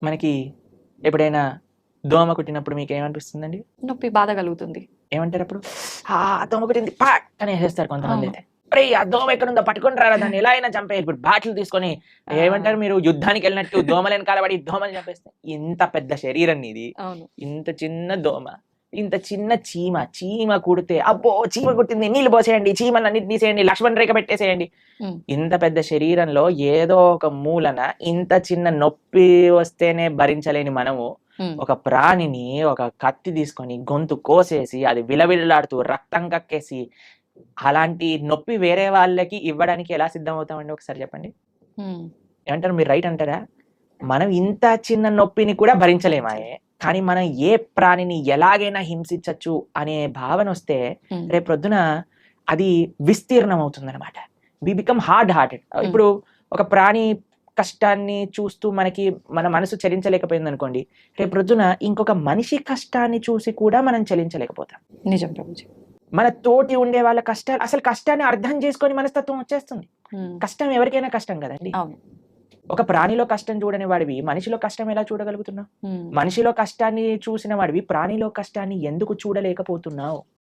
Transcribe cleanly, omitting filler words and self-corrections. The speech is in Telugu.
మనకి ఎప్పుడైనా దోమ కుట్టినప్పుడు మీకు ఏమనిపిస్తుందండి? నొప్పి బాధ కలుగుతుంది. ఏమంటారు అప్పుడు? దోమ కుట్టింది పాక్ అని వేసేస్తారు కొంతమంది అవును. అయితే. "ఒరేయ్! ఆ దోమ ఎక్కడుందో పట్టుకొని రారా దాన్ని ఎలా అయినా చంపేయి." ఇప్పుడు బాటిల్ తీసుకొని ఏమంటారు మీరు యుద్ధానికి వెళ్ళినట్టు దోమల వెనకాల పడి దోమని చంపేస్తే ఇంత పెద్ద శరీరం నీది. అవును. ఇంత చిన్న దోమ, ఇంత చిన్న చీమ, చీమ కుడితే అబ్బో! చీమ కుట్టింది నీళ్లు పోసేయండి, చీమలన్నిటిని తీసేయండి, లక్ష్మణ్ రేఖ పెట్టేసేయండి. హ్మ్. ఇంత పెద్ద శరీరంలో ఏదో ఒక మూలన ఇంత చిన్న నొప్పి వస్తేనే భరించలేని మనము హ్మ్. ఒక ప్రాణిని ఒక కత్తి తీసుకొని గొంతు కోసేసి అది విలవిల్లాడుతూ రక్తం కక్కేసి అలాంటి నొప్పి వేరే వాళ్ళకి ఇవ్వడానికి ఎలా సిద్ధమవుతామండి ఒకసారి చెప్పండి? హ్మ్. ఏమంటారు మీరు రైట్ అంటారా? మనం ఇంత చిన్న నొప్పిని కూడా భరించలేమాయే. కానీ మనం ఏ ప్రాణిని ఎలాగైనా హింసించొచ్చు అనే భావనొస్తే హ్మ్. రేపొద్దున అది విస్తీర్ణం అవుతుందనమాట. We become hard hearted. ఇప్పుడు ఒక ప్రాణి కష్టాన్ని చూస్తూ మన మనసు చలించలేకపోయిందనుకోండి, రేపొద్దున ఇంకొక మనిషి కష్టాన్ని చూసి కూడా మనం చలించలేకపోతాం. నిజం ప్రభుజీ. మన తోటి ఉండే వాళ్ళ కష్టాలు అసలు కష్టాన్ని అర్థం చేసుకొని మనస్తత్వం వచ్చేస్తుంది. హ్మ్. కష్టం ఎవరికైనా కష్టం కదండీ! అవును. ఒక ప్రాణిలో కష్టం చూడని వాడివి మనిషిలో కష్టం ఎలా చూడగలుగుతున్నావు? హ్మ్. మనిషిలో కష్టాన్ని చూసిన వాడివి ప్రాణిలో కష్టాన్ని ఎందుకు చూడలేకపోతున్నావు?